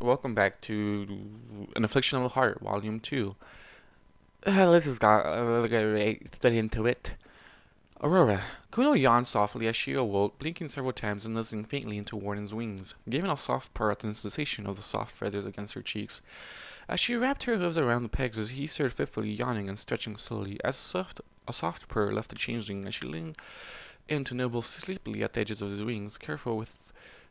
Welcome back to An Affliction of the Heart, Volume 2. Let's just get study into it. Aurora. Kuno yawned softly as she awoke, blinking several times and listening faintly into Warden's wings, giving a soft purr at the sensation of the soft feathers against her cheeks. As she wrapped her hooves around the Pegasus, he stared fitfully, yawning and stretching slowly. A soft purr left the changeling as she leaned in to nibble sleepily at the edges of his wings, careful with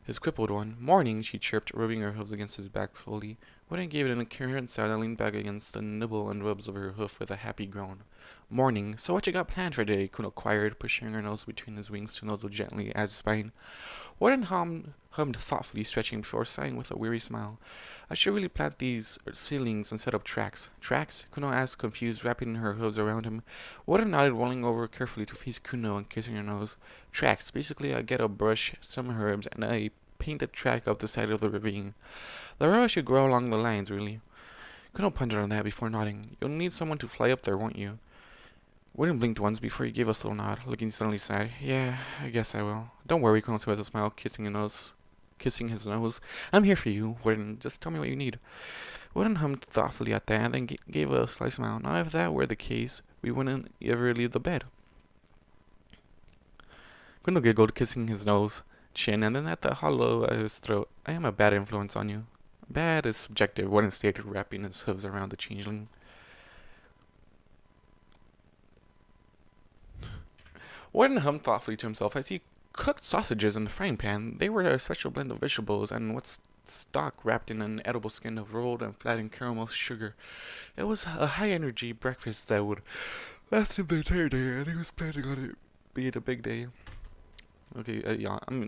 his crippled one. Morning, she chirped, rubbing her hooves against his back slowly. Wooden gave it an incoherent sound and leaned back against the nibble and rubs of her hoof with a happy groan. Morning. So what you got planned for today? Kuno inquired, pushing her nose between his wings to nuzzle gently at his spine. Warden hummed thoughtfully, stretching before sighing with a weary smile. I should really plant these ceilings and set up tracks. Tracks? Kuno asked, confused, wrapping her hooves around him. Warden nodded, rolling over carefully to face Kuno and kissing her nose. Tracks. Basically, I get a brush, some herbs, and I paint a track up the side of the ravine. The railroad should grow along the lines, really. Kuno pondered on that before nodding. You'll need someone to fly up there, won't you? Warden blinked once before he gave a slow nod, looking suddenly sad. Yeah, I guess I will. Don't worry, Kuno said with a smile, kissing his nose. I'm here for you, Warden. Just tell me what you need. Warden hummed thoughtfully at that, and then gave a slight smile. Now, if that were the case, we wouldn't ever leave the bed. Kuno giggled, kissing his nose, chin, and then at the hollow of his throat. I am a bad influence on you. Bad is subjective, Warden stated, wrapping his hooves around the changeling. Warden hummed thoughtfully to himself as he cooked sausages in the frying pan. They were a special blend of vegetables and what's stock wrapped in an edible skin of rolled and flattened caramel sugar. It was a high-energy breakfast that would last him the entire day, and he was planning on it being a big day. Okay,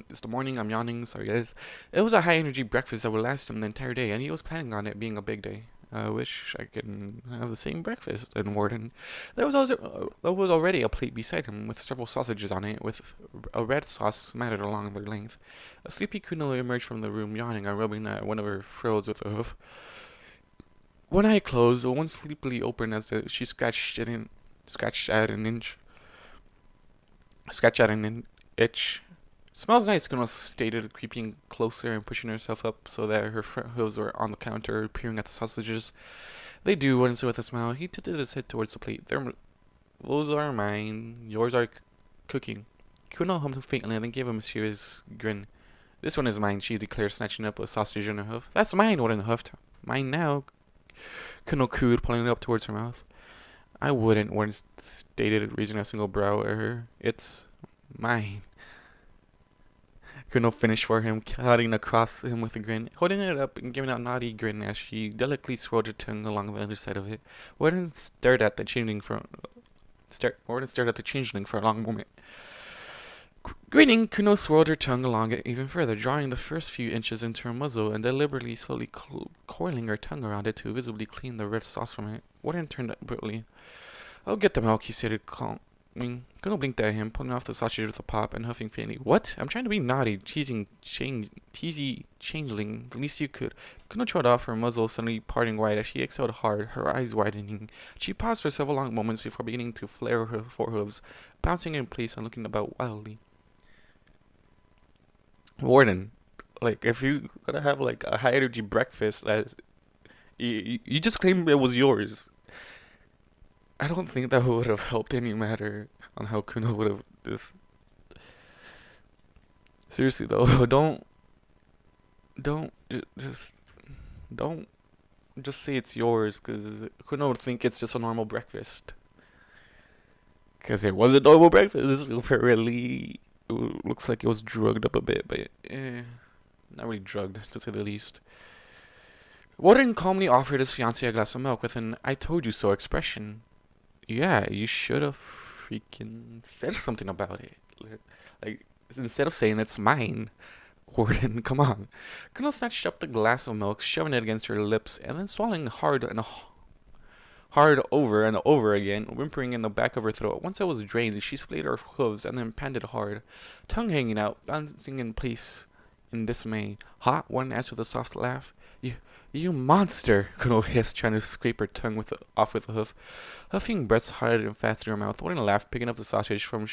it's the morning, I'm yawning, sorry guys. It was a high-energy breakfast that would last him the entire day, and he was planning on it being a big day. I wish I could have the same breakfast as Warden. There was already a plate beside him with several sausages on it, with a red sauce smattered along their length. A sleepy Kuno emerged from the room, yawning and rubbing at one of her frills with a hoof. One eye closed, one sleepily opened as she scratched at an itch. Smells nice, Kuno stated, creeping closer and pushing herself up so that her front hooves were on the counter, peering at the sausages. They do, Warden said with a smile. He tilted his head towards the plate. Those are mine. Yours are cooking. Kuno hummed faintly and then gave a mysterious grin. This one is mine, she declared, snatching up a sausage in her hoof. That's mine, Warden huffed. Mine now, Kuno cooed, pulling it up towards her mouth. I wouldn't, Warden stated, raising a single brow at her. It's mine. Kuno finished for him, nodding across him with a grin, holding it up and giving out a naughty grin as she delicately swirled her tongue along the other side of it. Warden stared at the changeling for a long moment. Grinning, Kuno swirled her tongue along it even further, drawing the first few inches into her muzzle and deliberately, slowly coiling her tongue around it to visibly clean the red sauce from it. Warden turned abruptly. I'll get the milk, he stated Kuno blinked at him, pulling off the sausage with a pop and huffing faintly. What? I'm trying to be naughty, teasy changeling, the least you could. Kuno trod off, her muzzle suddenly parting wide as she exhaled hard, her eyes widening. She paused for several long moments before beginning to flare her forehooves, bouncing in place and looking about wildly. Warden, if you gotta have, a high-energy breakfast, you just claimed it was yours. I don't think that would have helped any matter on how Kuno would have this. Seriously though, don't just don't just say it's yours, cause Kuno would think it's just a normal breakfast. Cause it was a normal breakfast. Apparently, it looks like it was drugged up a bit, but not really drugged to say the least. Warden calmly offered his fiancée a glass of milk with an "I told you so" expression. Yeah, you should have freaking said something about it. Instead of saying it's mine, Warden, come on. Kuno snatched up the glass of milk, shoving it against her lips, and then swallowing hard over and over again, whimpering in the back of her throat. Once it was drained, she splayed her hooves and then panted hard, tongue hanging out, bouncing in place in dismay. Hot? Warden asked with a soft laugh. You monster! Kuno hissed, trying to scrape her tongue off with a hoof. Huffing breaths harder and fast through her mouth, Warden laughed, picking up the sausage from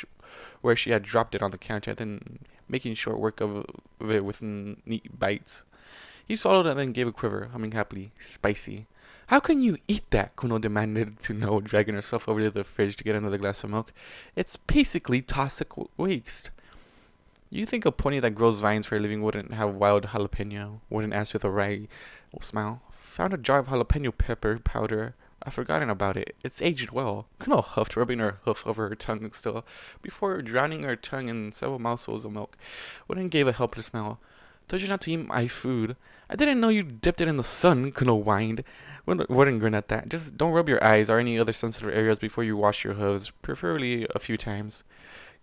where she had dropped it on the counter, then making short work of it with neat bites. He swallowed and then gave a quiver, humming happily. Spicy. How can you eat that? Kuno demanded to know, dragging herself over to the fridge to get another glass of milk. It's basically toxic waste. You think a pony that grows vines for a living wouldn't have wild jalapeno? Wouldn't ask with a wry smile. Found a jar of jalapeno pepper powder. I've forgotten about it. It's aged well. Kuno huffed, rubbing her hoofs over her tongue still, before drowning her tongue in several mouthfuls of milk. Wooden gave a helpless smile. Told you not to eat my food. I didn't know you dipped it in the sun, Kuno whined. Wooden grinned at that. Just don't rub your eyes or any other sensitive areas before you wash your hooves, preferably a few times.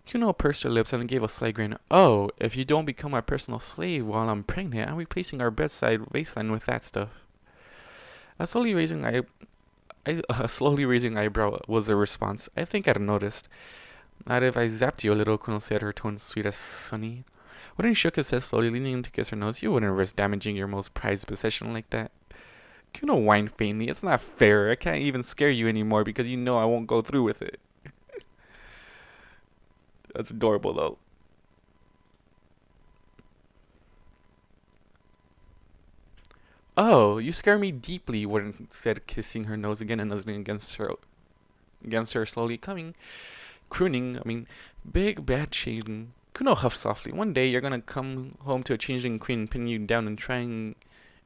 Kuno pursed her lips and gave a sly grin. Oh, if you don't become my personal slave while I'm pregnant, I'm replacing our bedside waistline with that stuff. A slowly raising eyebrow was the response. I think I'd noticed. Not if I zapped you a little, Kuno said, her tone sweet as sunny. Wooden shook his head slowly, leaning to kiss her nose. You wouldn't risk damaging your most prized possession like that. Kuno whined faintly. It's not fair. I can't even scare you anymore because you know I won't go through with it. That's adorable, though. Oh, you scare me deeply, Warden said, kissing her nose again and nuzzling against her slowly, crooning, big bad shading. Kuno huffed softly. One day you're gonna come home to a changeling queen pinning you down and trying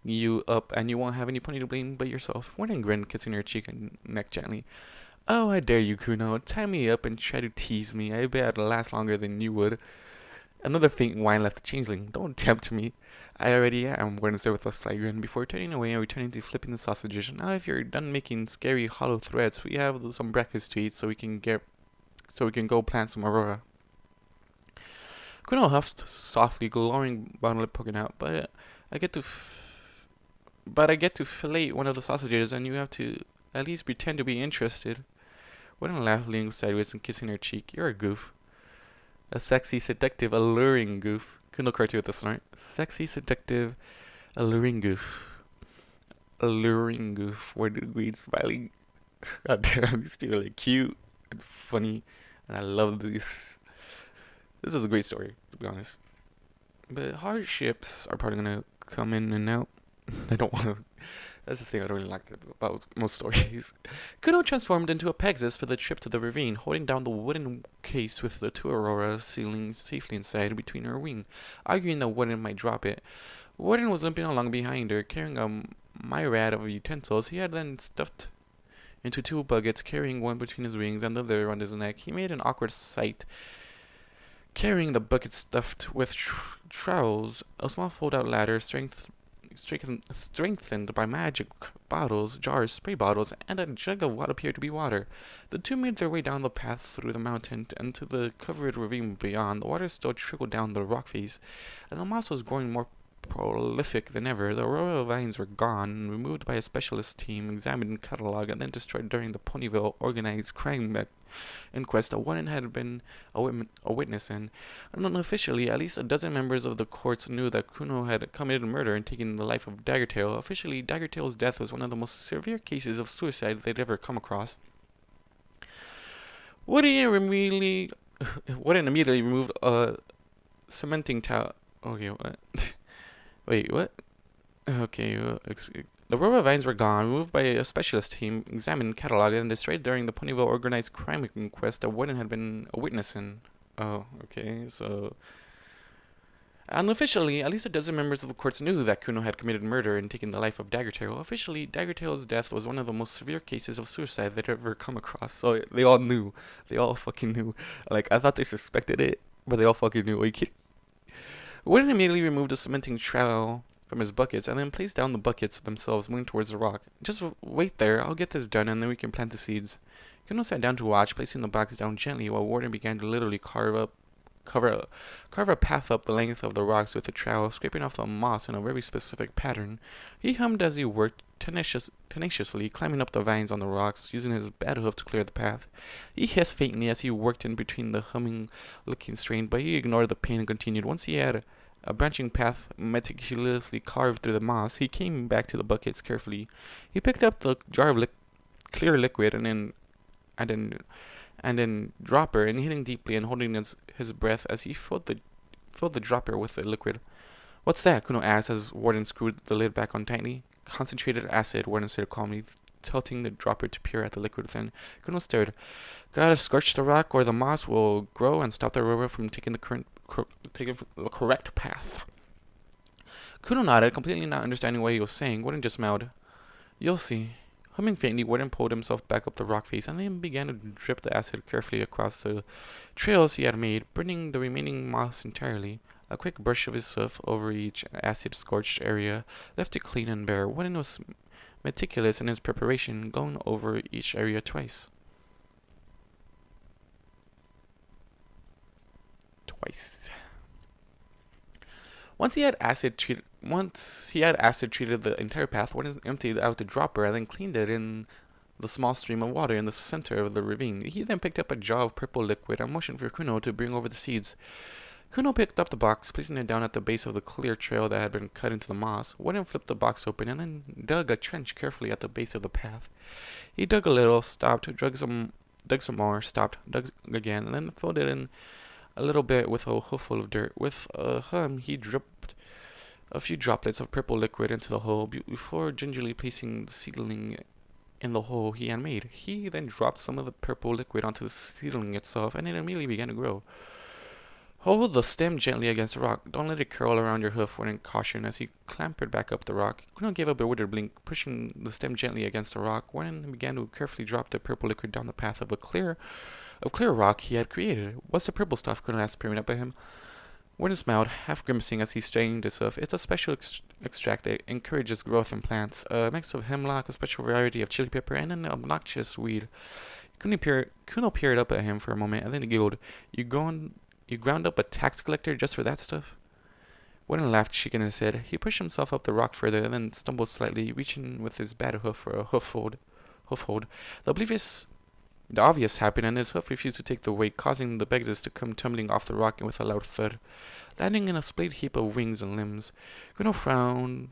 you up, and you won't have any pony to blame but yourself. Warden grinned, kissing her cheek and neck gently. Oh, I dare you, Kuno. Tie me up and try to tease me. I bet I'd last longer than you would. Another faint whine left the changeling. Don't tempt me. I already am, Warden said with a sly grin, before turning away and returning to flipping the sausages. Now, if you're done making scary, hollow threats, we have some breakfast to eat, so we can go plant some Aurora. Kuno huffed softly, glowing bottom lip poking out. But I get to fillet one of the sausages, and you have to at least pretend to be interested. Warden laughed, leaning sideways and kissing her cheek. You're a goof. A sexy, seductive, alluring goof. Kuno corrected with a snort. Sexy, seductive, alluring goof. Alluring goof. Warden agreed, smiling. God damn, these two are like cute and funny, and I love these. This is a great story, to be honest. But hardships are probably gonna come in and out. I don't want to. That's the thing I don't really like about most stories. Kuno transformed into a Pegasus for the trip to the ravine, holding down the wooden case with the two Aurora sealing safely inside between her wing, arguing that Warden might drop it. Warden was limping along behind her, carrying a myriad of utensils. He had then stuffed into two buckets, carrying one between his wings and the other around his neck. He made an awkward sight, carrying the bucket stuffed with trowels, a small fold-out ladder, strengthened by magic bottles, jars, spray bottles, and a jug of what appeared to be water. The two made their way down the path through the mountain and to the covered ravine beyond. The water still trickled down the rock face, and the moss was growing more prolific than ever. The Aurora vines were gone, removed by a specialist team, examined and catalogued, and then destroyed during the Ponyville organized crime inquest that Warden had been a witness in. Unofficially, at least a dozen members of the courts knew that Kuno had committed murder and taken the life of Daggertail. Officially, Daggertail's death was one of the most severe cases of suicide they'd ever come across. Warden immediately removed a cementing towel. Okay, what? Wait, what? Okay, the Aurora vines were gone, removed by a specialist team, examined, cataloged, and destroyed during the Ponyville organized crime inquest that Warden had been a witness in. Oh, okay, so... Unofficially, at least a dozen members of the courts knew that Kuno had committed murder and taken the life of Daggertail. Officially, Daggertail's death was one of the most severe cases of suicide they'd ever come across. So they all knew. They all fucking knew. Like, I thought they suspected it, but they all fucking knew. Are you kidding? Warden immediately removed a cementing trowel from his buckets and then placed down the buckets themselves, moving towards the rock. Just wait there, I'll get this done and then we can plant the seeds. Kuno sat down to watch, placing the box down gently while Warden began to literally carve a path up the length of the rocks with a trowel, scraping off the moss in a very specific pattern. He hummed as he worked, tenaciously climbing up the vines on the rocks, using his bad hoof to clear the path. He hissed faintly as he worked in between the humming-looking strain, but he ignored the pain and continued. Once he had a branching path meticulously carved through the moss, he came back to the buckets carefully. He picked up the jar of clear liquid and then dropper, and hitting deeply and holding his breath as he filled the dropper with the liquid. What's that? Kuno asked as Warden screwed the lid back on tightly. Concentrated acid, Warden said calmly, tilting the dropper to peer at the liquid within. Kuno stared. Gotta scorch the rock or the moss will grow and stop the Aurora from taking the correct path. Kuno nodded, completely not understanding what he was saying. Warden just smiled. You'll see. Humming faintly, Warden pulled himself back up the rock face and then began to drip the acid carefully across the trails he had made, burning the remaining moss entirely. A quick brush of his hoof over each acid-scorched area left it clean and bare. Warden was meticulous in his preparation, going over each area twice. Once he had acid treated the entire path, Warden emptied out the dropper and then cleaned it in the small stream of water in the center of the ravine. He then picked up a jar of purple liquid and motioned for Kuno to bring over the seeds. Kuno picked up the box, placing it down at the base of the clear trail that had been cut into the moss. Warden flipped the box open and then dug a trench carefully at the base of the path. He dug a little, stopped, dug some more, stopped, dug again, and then filled it in a little bit with a hooful of dirt. With a hum, he dripped a few droplets of purple liquid into the hole before gingerly placing the seedling in the hole he had made. He then dropped some of the purple liquid onto the seedling itself, and it immediately began to grow. Hold the stem gently against the rock. Don't let it curl around your hoof, Warden cautioned as he clambered back up the rock. Kuno gave a bewildered blink, pushing the stem gently against the rock. Warden began to carefully drop the purple liquid down the path of clear rock he had created. What's the purple stuff? Kuno asked, peering up at him. Warden smiled, half grimacing as he strained his hoof. It's a special extract that encourages growth in plants. A mix of hemlock, a special variety of chili pepper, and an obnoxious weed. Kuno peered up at him for a moment and then giggled. You ground up a tax collector just for that stuff? Warden laughed, shaking his head. He pushed himself up the rock further and then stumbled slightly, reaching with his bad hoof for a hoof hold. The obvious happened, and his hoof refused to take the weight, causing the Pegasus to come tumbling off the rock with a loud thud, landing in a splayed heap of wings and limbs. Kuno frowned,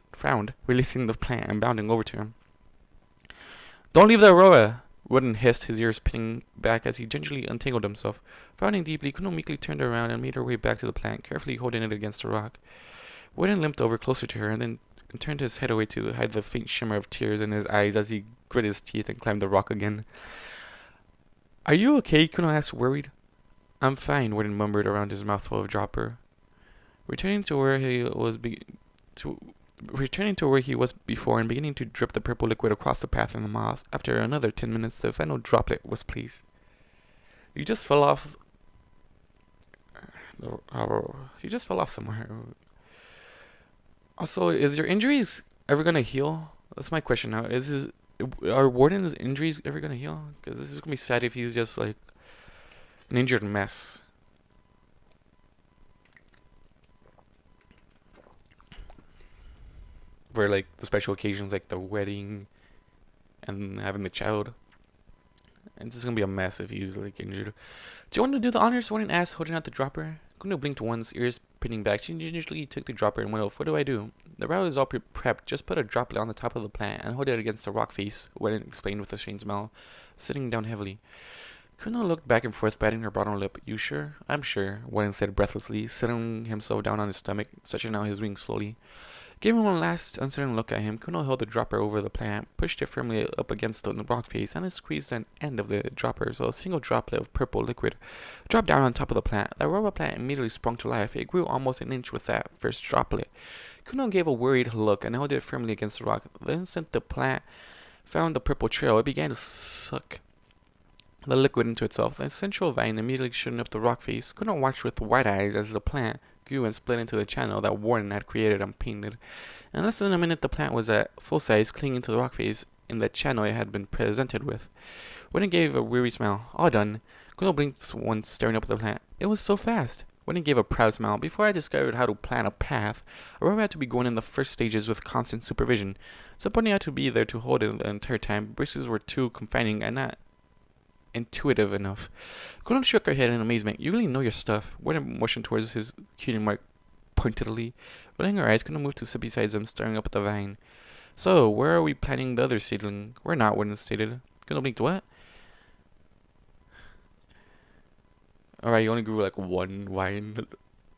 releasing the plant and bounding over to him. Don't leave the Aurora! Warden hissed, his ears pinning back as he gingerly untangled himself. Frowning deeply, Kuno meekly turned around and made her way back to the plant, carefully holding it against the rock. Warden limped over closer to her and then turned his head away to hide the faint shimmer of tears in his eyes as he grit his teeth and climbed the rock again. Are you okay? Kuno asked, worried. I'm fine, Warden murmured around his mouthful of dropper. Returning to where he was before and beginning to drip the purple liquid across the path in the moss. After another 10 minutes, the final droplet was pleased. You just fell off. You just fell off somewhere. Also, is your injuries ever gonna heal? That's my question now. Are Warden's injuries ever gonna heal? Because this is gonna be sad if he's just like an injured mess. For like the special occasions like the wedding and having the child. And it's just gonna be a mess if he's like injured. Do you want to do the honors? Warden asked, holding out the dropper. Kuno blinked once, ears pinning back. She gingerly took the dropper and went off. What do I do? The route is all prepped. Just put a droplet on the top of the plant and hold it against the rock face, Warden explained with a strange smile, sitting down heavily. Kuno looked back and forth, biting her bottom lip. You sure? I'm sure, Warden said breathlessly, settling himself down on his stomach, stretching out his wings slowly. Giving one last uncertain look at him, Kuno held the dropper over the plant, pushed it firmly up against the rock face, and then squeezed an end of the dropper so a single droplet of purple liquid dropped down on top of the plant. The Aurora plant immediately sprung to life. It grew almost an inch with that first droplet. Kuno gave a worried look and held it firmly against the rock. The instant the plant found the purple trail, it began to suck the liquid into itself. The central vine immediately shooting up the rock face. Kuno watched with wide eyes as the plant grew and split into the channel that Warden had created and painted. In less than a minute, the plant was at full size, clinging to the rock face in the channel it had been presented with. Warden gave a weary smile. All done. Kuno blinked once, staring up at the plant. It was so fast. Warden gave a proud smile. Before I discovered how to plan a path, Aurora had to be going in the first stages with constant supervision. Somebody had to be there to hold it the entire time. Braces were too confining and not intuitive enough. Kuno shook her head in amazement. You really know your stuff. Warden motioned towards his cutie mark pointedly. Rolling her eyes, Kuno moved to sit beside him, staring up at the vine. So, where are we planting the other seedling? We're not, Warden stated. Kuno blinked. What? Alright, you only grew like one vine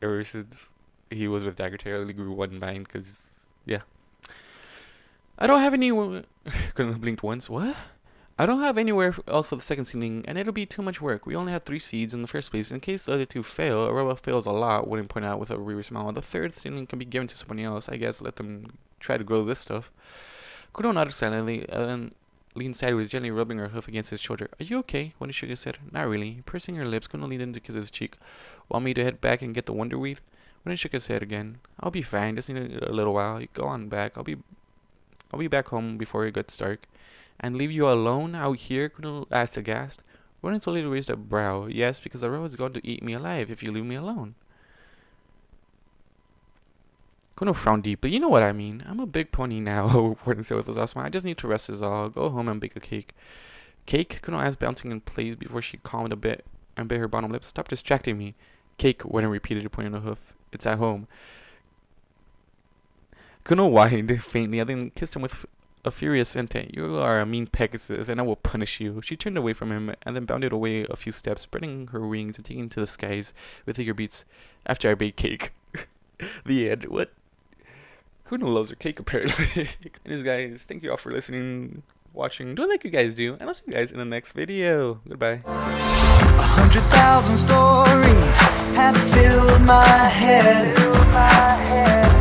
ever since. he was with Dagger Tail only grew one vine, cause yeah. I don't have any. Kuno blinked once. What? I don't have anywhere else for the second seedling, and it'll be too much work. We only have 3 seeds in the first place. In case the other 2 fail, Aurora fails a lot, wouldn't point out with a weary smile. The third seedling can be given to somebody else. I guess let them try to grow this stuff. Kuno nodded silently, and then leaned sideways, gently rubbing her hoof against his shoulder. Are you okay? When he shook his head. Not really. Pursing her lips, Kuno leaned in to kiss his cheek. Want me to head back and get the wonderweed? When he shook his head again. I'll be fine. Just need a little while. You go on back. I'll be back home before it gets dark. And leave you alone out here? Kuno asked aghast. Warden slowly raised a brow. Yes, because Aurora is going to eat me alive if you leave me alone. Kuno frowned deeply. You know what I mean. I'm a big pony now, Warden said with a soft smile. I just need to rest is all. Go home and bake a cake. Cake? Kuno asked, bouncing in place before she calmed a bit and bit her bottom lip. Stop distracting me. Cake, Warden repeated, pointing a hoof. It's at home. Kuno whined faintly and then kissed him with a furious intent. You are a mean Pegasus, and I will punish you. She turned away from him and then bounded away a few steps, spreading her wings and taking to the skies with eager beats. After I bake cake. The end. What? Kuno loves her cake, apparently. Anyways, guys, thank you all for listening, watching, doing like you guys do, and I'll see you guys in the next video. Goodbye. 100,000 stories have filled my head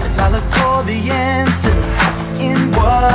as I look for the answer in what